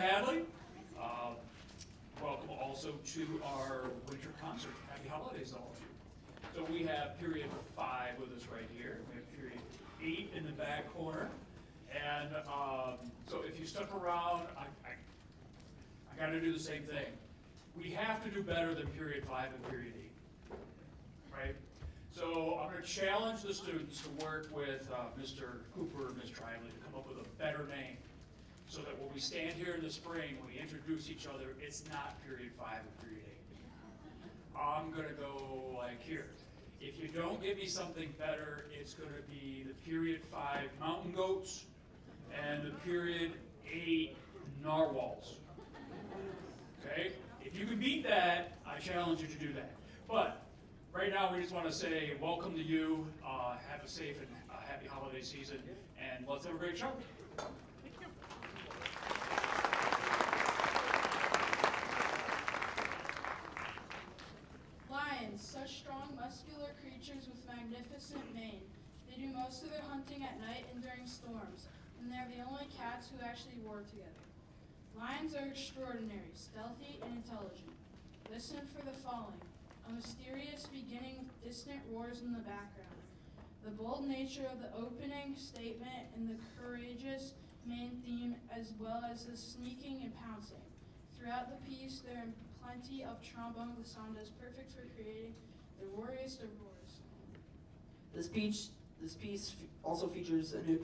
Hadley. Welcome also to our winter concert. Happy holidays to all of you. So we have period 5 with us right here. We have period 8 in the back corner. And so if you stuck around, I got to do the same thing. We have to do better than period 5 and period 8, right? So I'm going to challenge the students to work with Mr. Cooper and Ms. Triley to come up with a better name, so that when we stand here in the spring, when we introduce each other, it's not period 5 and period 8. I'm going to go like here. If you don't give me something better, it's going to be the period 5 mountain goats and the period 8 narwhals. Okay? If you can beat that, I challenge you to do that. But right now, we just want to say welcome to you. Have a safe and happy holiday season, and let's have a great show. Thank you. Lions, such strong, muscular creatures with magnificent mane. They do most of their hunting at night and during storms, and they're the only cats who actually war together. Lions are extraordinary, stealthy, and intelligent. Listen for the following: a mysterious beginning with distant roars in the background, the bold nature of the opening statement, and the courageous main theme, as well as the sneaking and pouncing. Throughout the piece, there are plenty of trombone glissandos, perfect for creating the roariest of roars. This piece also features a new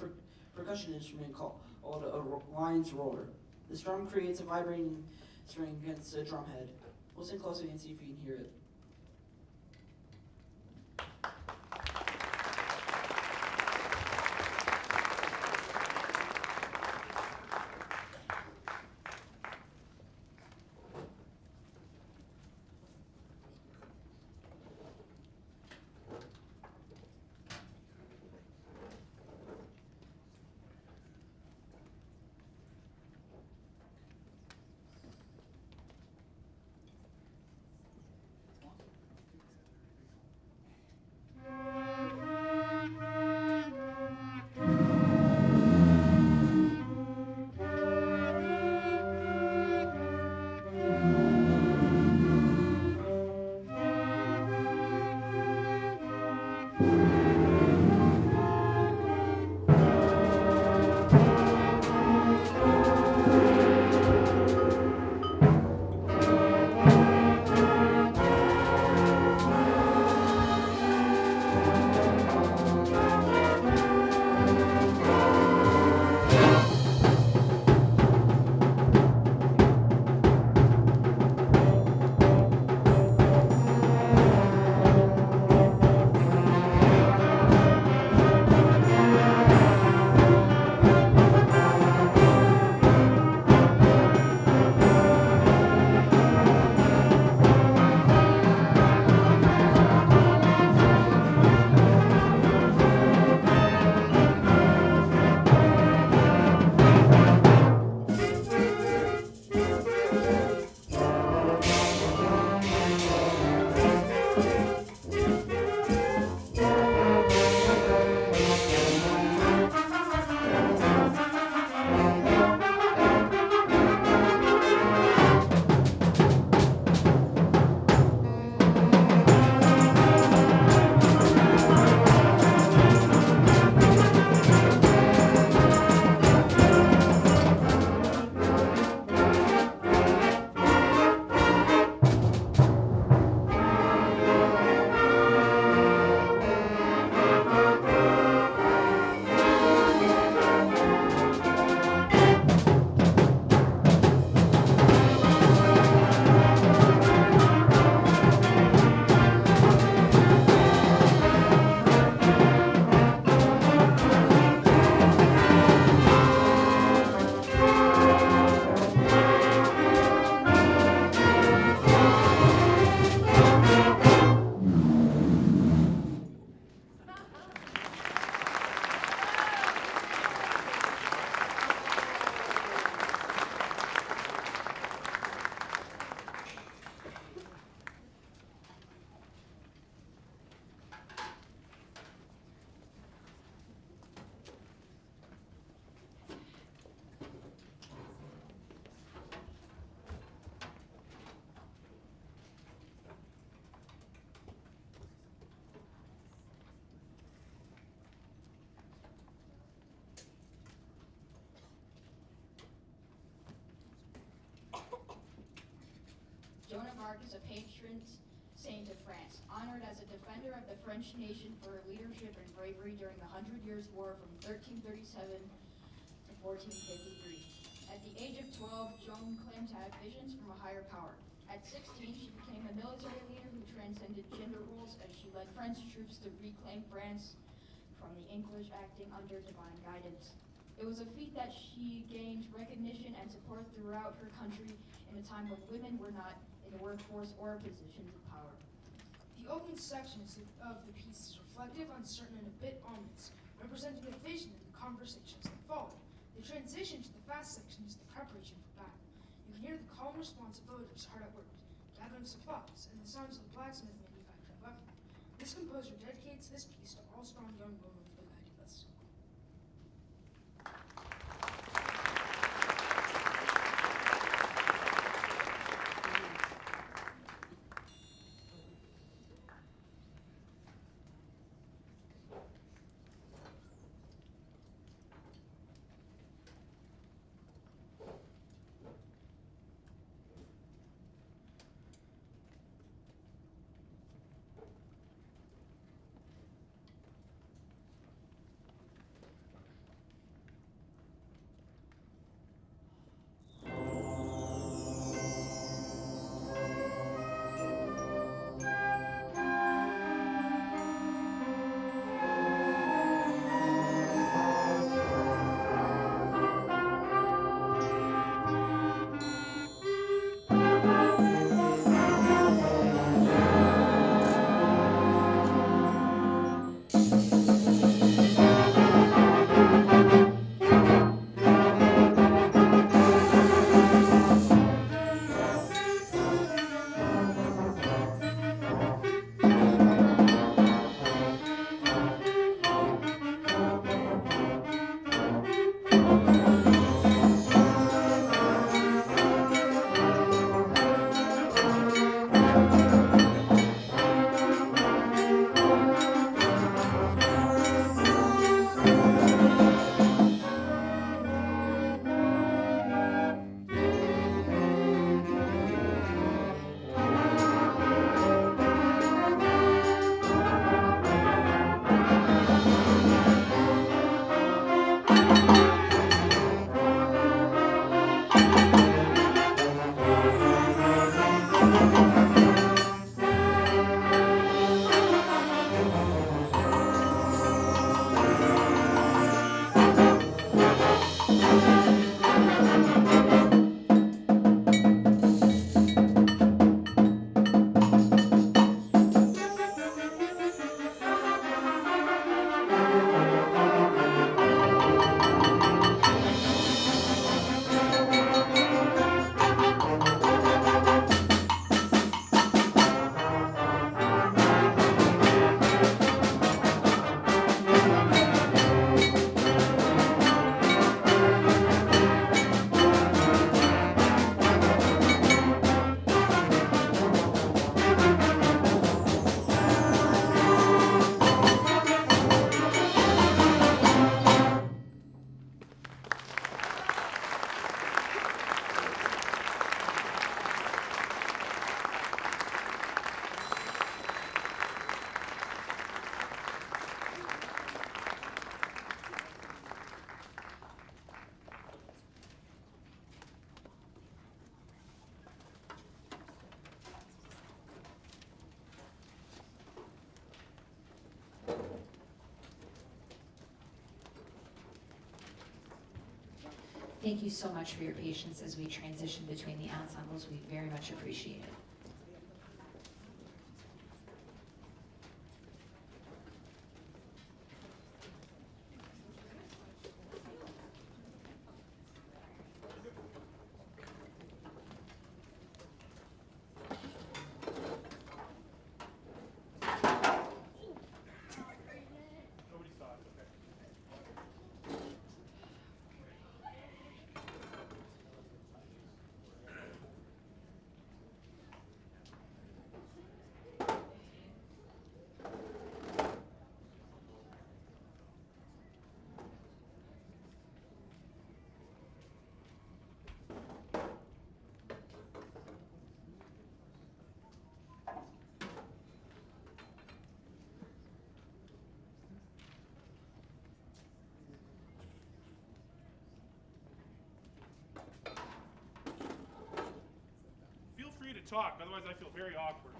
percussion instrument called a lion's roar. This drum creates a vibrating string against a drum head. Listen closely and see if you can hear it. mark is a patron saint of France, honored as a defender of the French nation for her leadership and bravery during the 100 Years' War from 1337 to 1453. At the age of 12, Joan claimed to have visions from a higher power. At 16, she became a military leader who transcended gender roles as she led French troops to reclaim France from the English acting under divine guidance. It was a feat that she gained recognition and support throughout her country in a time when women were not in the workforce or positions of power. The opening section of the piece is reflective, uncertain, and a bit ominous, representing the vision and the conversations that followed. The transition to the fast section is the preparation for battle. You can hear the calm response of villagers hard at work, gathering supplies, and the sounds of the blacksmith manufacturing weapons. This composer dedicates this piece to all strong young women with big ideas. Thank you so much for your patience as we transition between the ensembles. We very much appreciate it. talk, otherwise I feel very awkward.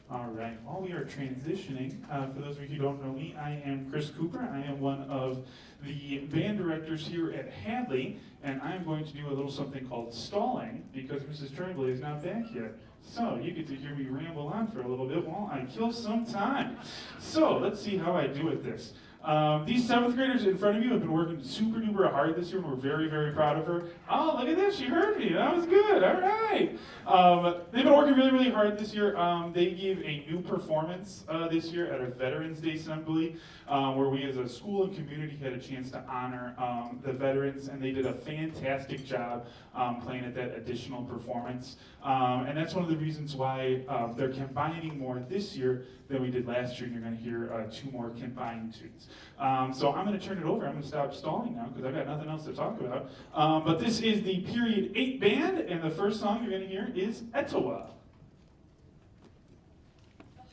All right, while we are transitioning, for those of you who don't know me, I am Chris Cooper. I am one of the band directors here at Hadley, and I'm going to do a little something called stalling because Mrs. Tremblay is not back yet. So you get to hear me ramble on for a little bit while I kill some time. So let's see how I do at this. These 7th graders in front of you have been working super duper hard this year, and we're very, very proud of her. Oh, look at this, she heard me, that was good, all right. They've been working really, really hard this year. They gave a new performance this year at our Veterans Day Assembly, where we as a school and community had a chance to honor the veterans, and they did a fantastic job playing at that additional performance. And that's one of the reasons why they're combining more this year than we did last year, and you're going to hear 2 more combined tunes. So I'm going to turn it over. I'm going to stop stalling now because I've got nothing else to talk about. But this is the Period 8 band, and the first song you're going to hear is Etowah. The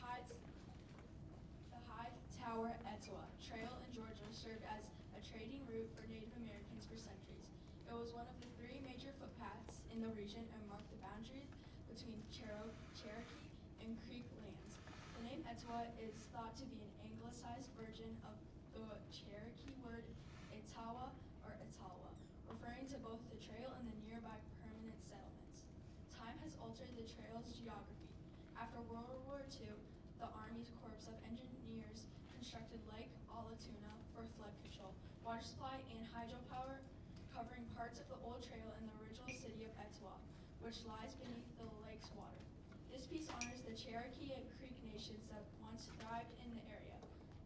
High Tower, Etowah Trail in Georgia served as a trading route for Native Americans for centuries. It was one of the 3 major footpaths in the region and marked the boundaries between Cherokee and Creek lands. The name Etowah is thought to be an anglicized version of the Cherokee word Etowah or Etowah, referring to both the trail and the nearby permanent settlements. Time has altered the trail's geography. After World War II, the Army's Corps of Engineers constructed Lake Allatoona for flood control, water supply, and hydropower, covering parts of the old trail in the original city of Etowah, which lies beneath the lake's water. This piece honors the Cherokee and Creek nations that once thrived in the area.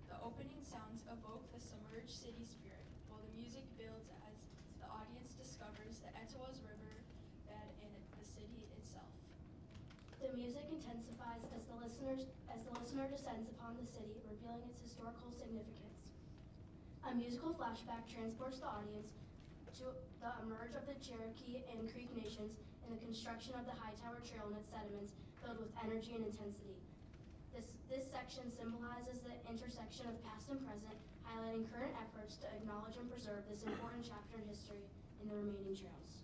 The opening sounds evoke the submerged city spirit, while the music builds as the audience discovers the Etowah's river bed and the city itself. intensifies as the listener descends upon the city, revealing its historical significance. A musical flashback transports the audience to the emerge of the Cherokee and Creek nations and the construction of the Hightower Trail and its sediments filled with energy and intensity. This section symbolizes the intersection of past and present, highlighting current efforts to acknowledge and preserve this important chapter in history in the remaining trails.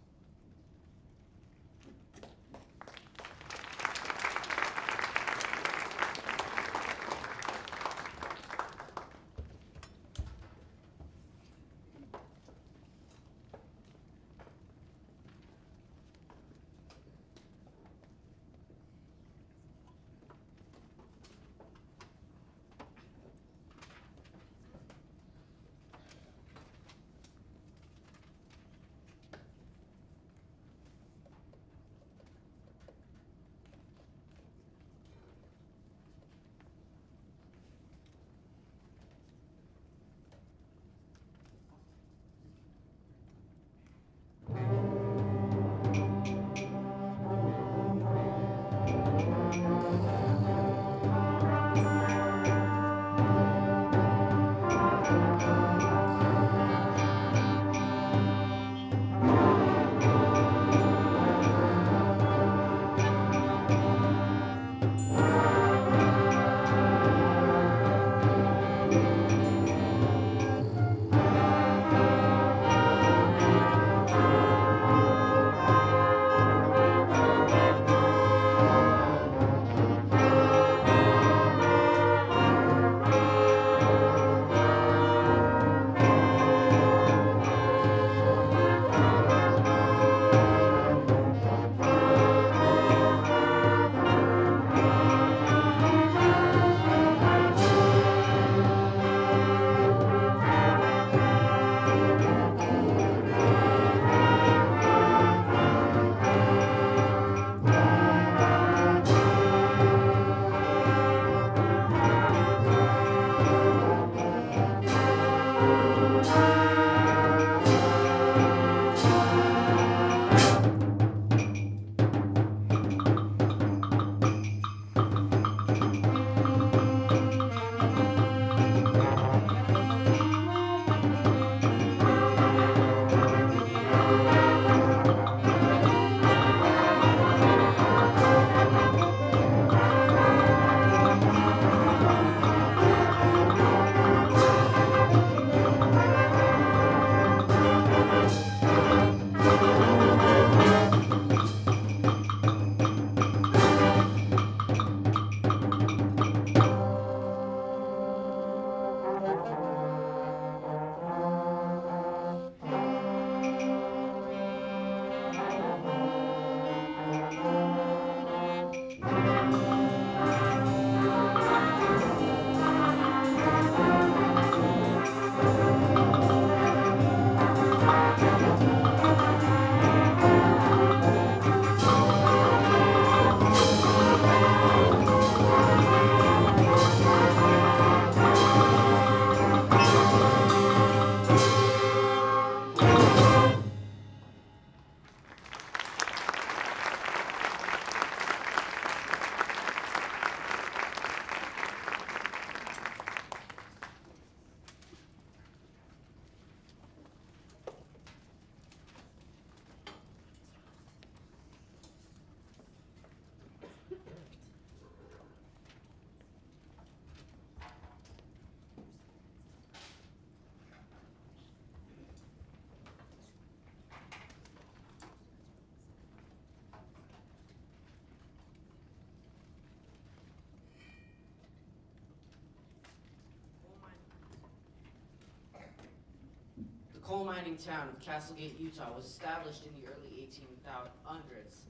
coal mining town of Castlegate, Utah was established in the early 1800s.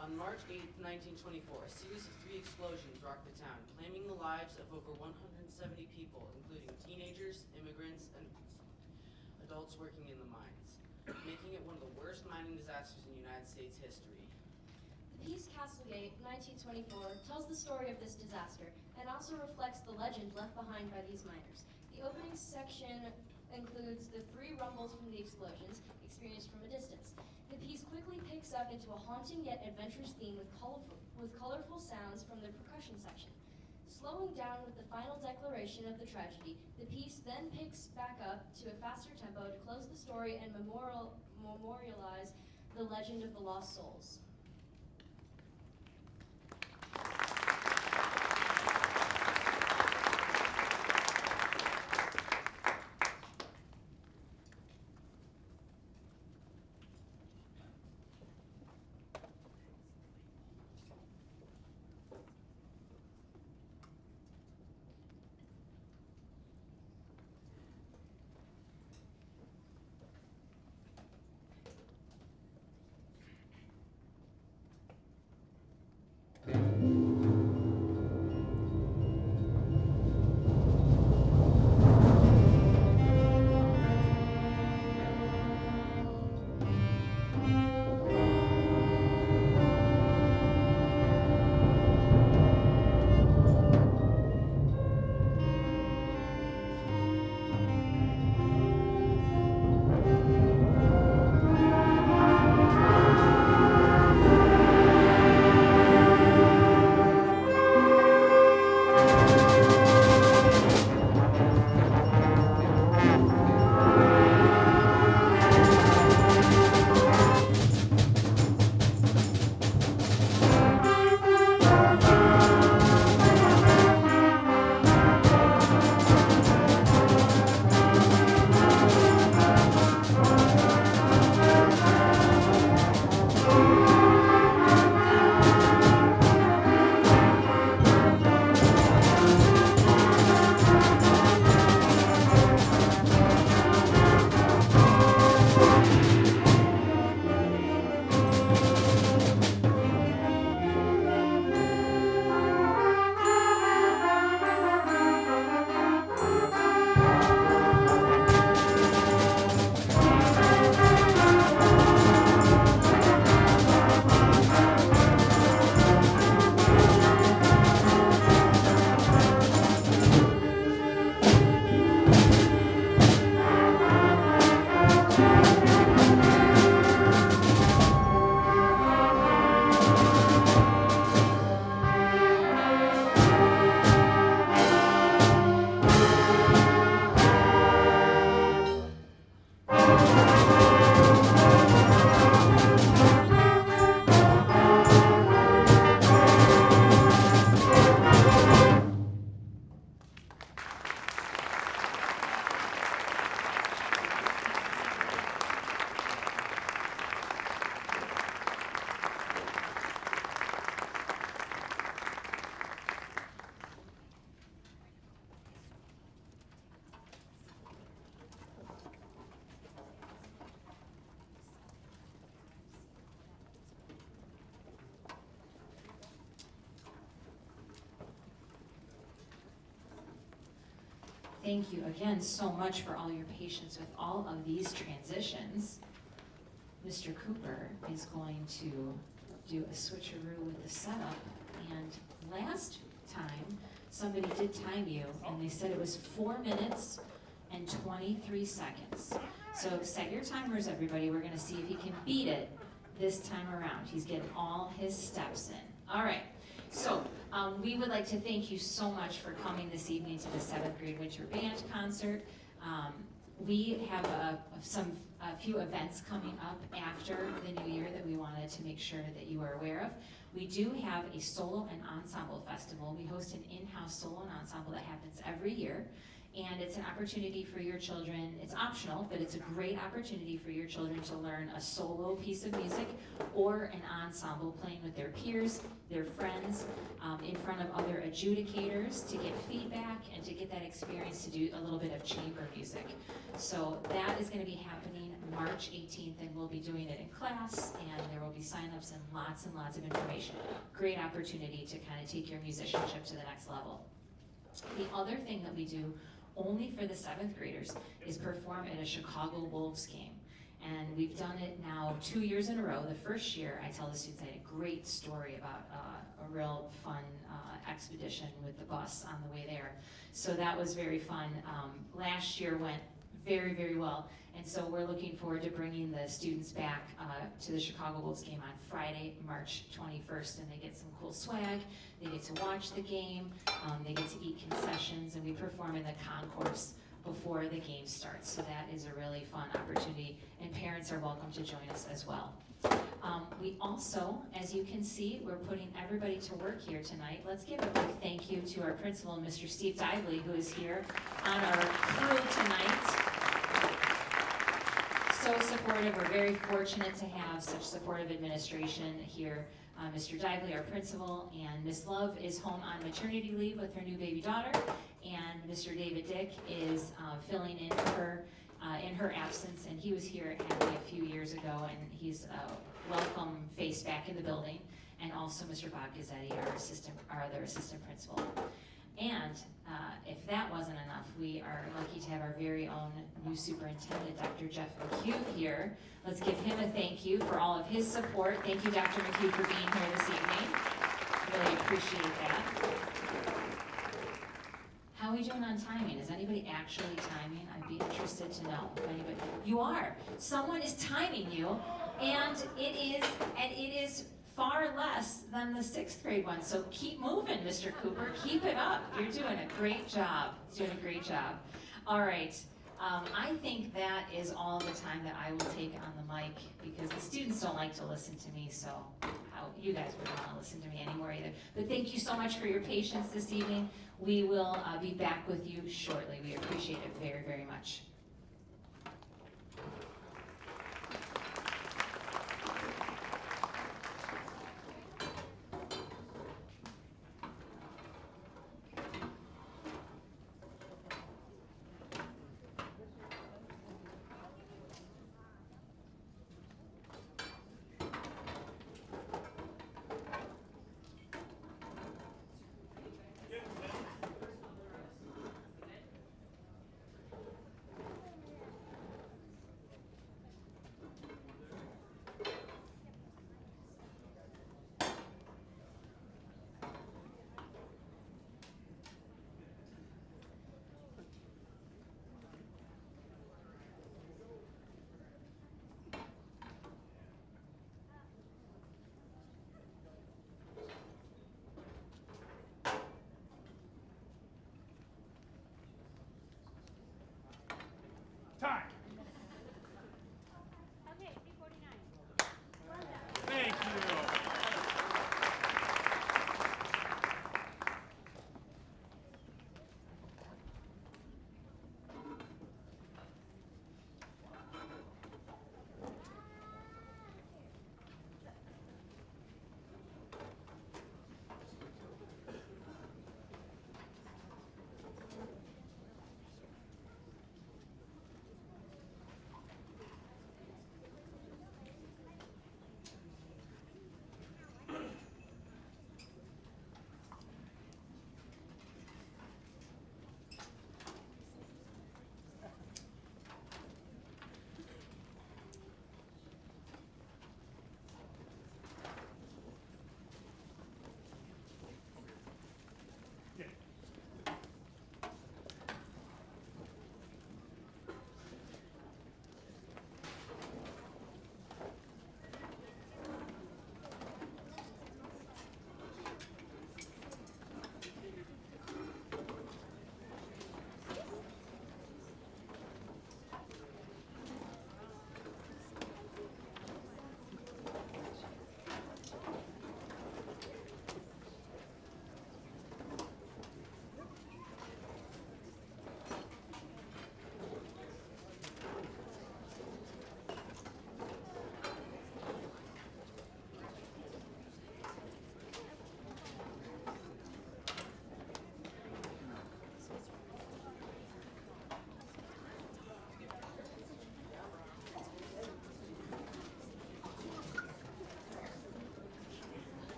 On March 8, 1924, a series of 3 explosions rocked the town, claiming the lives of over 170 people, including teenagers, immigrants, and adults working in the mines, making it one of the worst mining disasters in United States history. The piece Castlegate, 1924, tells the story of this disaster and also reflects the legend left behind by these miners. The opening section includes the 3 rumbles from the explosions experienced from a distance. The piece quickly picks up into a haunting yet adventurous theme with colorful sounds from the percussion section. Slowing down with the final declaration of the tragedy, the piece then picks back up to a faster tempo to close the story and memorialize the legend of the lost souls. Thank you again so much for all your patience with all of these transitions. Mr. Cooper is going to do a switcheroo with the setup. And last time, somebody did time you, and they said it was 4 minutes and 23 seconds. So set your timers, everybody. We're going to see if he can beat it this time around. He's getting all his steps in. All right. So we would like to thank you so much for coming this evening to the 7th grade winter band concert. We have a few events coming up after the new year that we wanted to make sure that you are aware of. We do have a solo and ensemble festival. We host an in-house solo and ensemble that happens every year. And it's an opportunity for your children, it's optional, but it's a great opportunity for your children to learn a solo piece of music or an ensemble playing with their peers, their friends, in front of other adjudicators to get feedback and to get that experience to do a little bit of chamber music. So that is going to be happening March 18th, and we'll be doing it in class, and there will be signups and lots of information. Great opportunity to kind of take your musicianship to the next level. The other thing that we do only for the 7th graders is perform at a Chicago Wolves game. And we've done it now 2 years in a row. The first year, I tell the students, I had a great story about a real fun expedition with the bus on the way there. So that was very fun. Last year went very, very well. And so we're looking forward to bringing the students back to the Chicago Bulls game on Friday, March 21st, and they get some cool swag, they get to watch the game, they get to eat concessions, and we perform in the concourse before the game starts. So that is a really fun opportunity, and parents are welcome to join us as well. We also, as you can see, we're putting everybody to work here tonight. Let's give a big thank you to our principal, Mr. Steve Dively, who is here on our crew tonight. So supportive. We're very fortunate to have such supportive administration here. Mr. Dively, our principal, and Miss Love is home on maternity leave with her new baby daughter, and Mr. David Dick is filling in for her in her absence, and he was here at Hadley a few years ago, and he's a welcome face back in the building, and also Mr. Bob Gazzetti, our other assistant principal. And if that wasn't enough, we are lucky to have our very own new superintendent, Dr. Jeff McHugh, here. Let's give him a thank you for all of his support. Thank you, Dr. McHugh, for being here this evening. Really appreciate that. How are we doing on timing? Is anybody actually timing? I'd be interested to know if anybody. You are. Someone is timing you, and it is far less than the 6th grade one. So keep moving, Mr. Cooper. Keep it up. You're doing a great job. Doing a great job. All right. I think that is all the time that I will take on the mic, because the students don't like to listen to me, so you guys wouldn't want to listen to me anymore either. But thank you so much for your patience this evening. We will be back with you shortly. We appreciate it very, very much.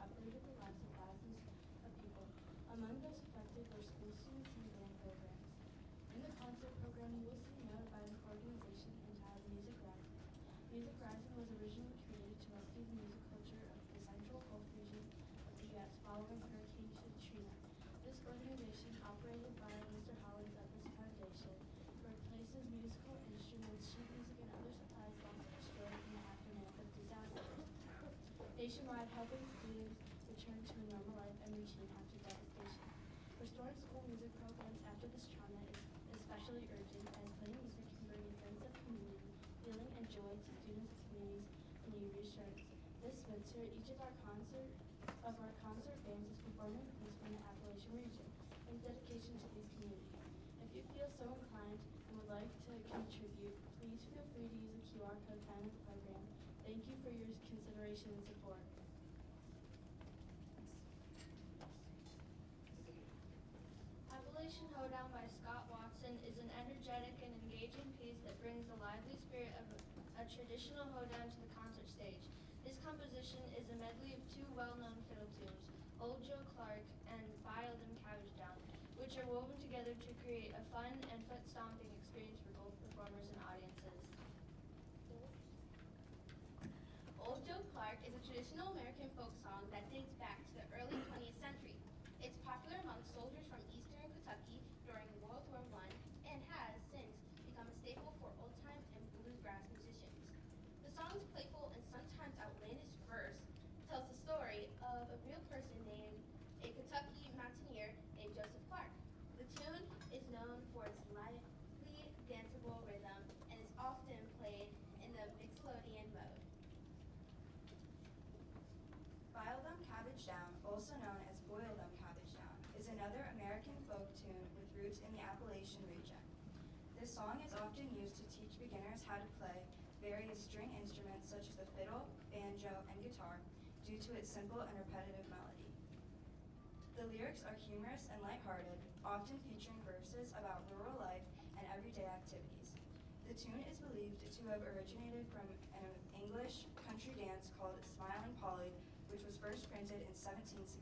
uplifted the lives of thousands of people. Among those affected were school students and band programs. In the concert program, you will see a note by an organization entitled Music Rising. Music Rising was originally created to rescue the music culture of the central Gulf region of the U.S. following Hurricane Katrina. This organization, operated by Mr. Holland's Douglas Foundation, replaces musical instruments, sheet music, and other supplies lost or destroyed in the aftermath of disasters. Nationwide, helping students return to a normal life and routine after devastation. Restoring school music programs after this trauma is especially urgent, as playing music can bring a sense of community, feeling, and joy to students, communities, and new research. This winter, each of our concert bands is performing a piece from the Appalachian region in dedication to these communities. If you feel so inclined and would like to contribute, please feel free to use the QR code found in the program. Thank you for your consideration and support. Appalachian Hoedown by Scott Watson is an energetic and engaging piece that brings the lively spirit of a traditional hoedown to the concert stage. This composition is a medley of two well-known fiddle tunes, Old Joe Clark and Bile Them Cabbage Down, which are woven together to create a fun and foot-stomping experience for both performers and audiences. Old Joe Clark is a traditional American folk song that dates back to the early 20th century. It's popular among soldiers from eastern Kentucky during World War I and has since become a staple for old-time and bluegrass musicians. The song's playful and sometimes outlandish verse tells the story of a real person named a Kentucky mountaineer named Joseph Clark. The tune is known for its lively, danceable rhythm and is often played in the Mixolydian mode. Bile Them Cabbage Down, also known as Boil Them Cabbage Down, is another American folk tune with roots in the Appalachian region. This song is often used to teach beginners how to play various string instruments such as the fiddle, banjo, and guitar due to its simple and repetitive melody. The lyrics are humorous and lighthearted, often featuring verses about rural life and everyday activities. The tune is believed to have originated from an English country dance called Smiling Polly, which was first printed in 1765.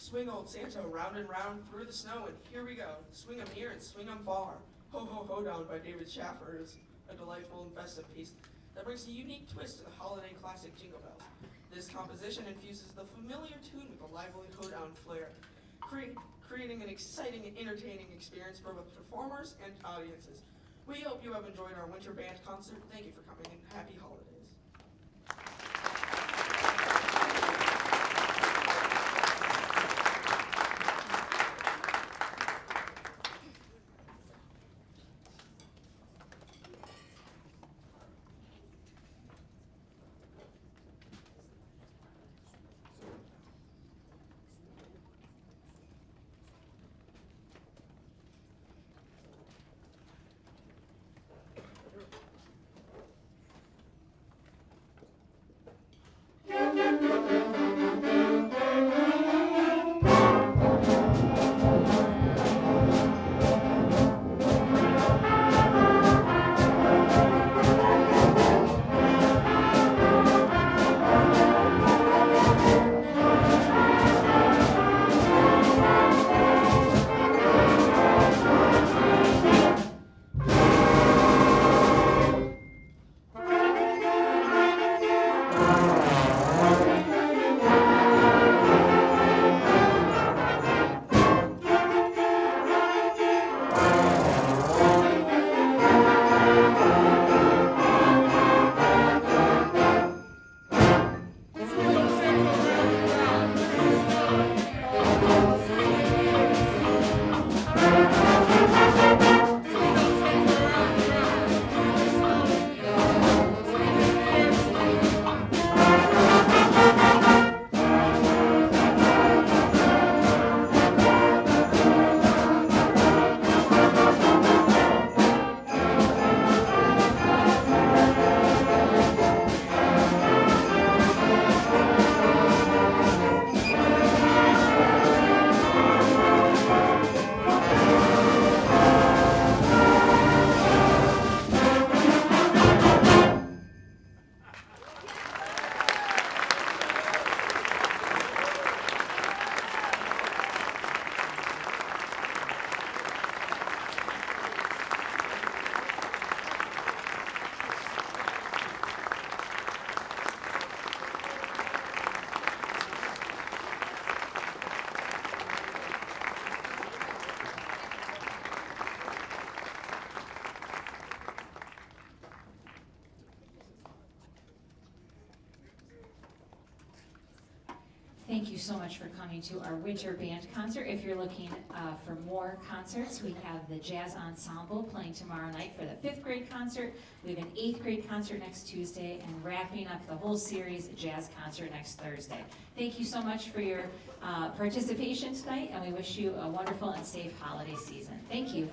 Swing old Santa round and round through the snow, and here we go. Swing 'em near and swing 'em far. Ho Ho Hoedown by David Shaffer is a delightful and festive piece that brings a unique twist to the holiday classic Jingle Bells. This composition infuses the familiar tune with a lively Hoedown flair, creating an exciting and entertaining experience for both performers and audiences. We hope you have enjoyed our winter band concert. Thank you for coming and happy holidays. Thank you so much for coming to our winter band concert. If you're looking for more concerts, we have the Jazz Ensemble playing tomorrow night for the 5th grade concert. We have an 8th grade concert next Tuesday, and wrapping up the whole series, a jazz concert next Thursday. Thank you so much for your participation tonight, and we wish you a wonderful and safe holiday season. Thank you.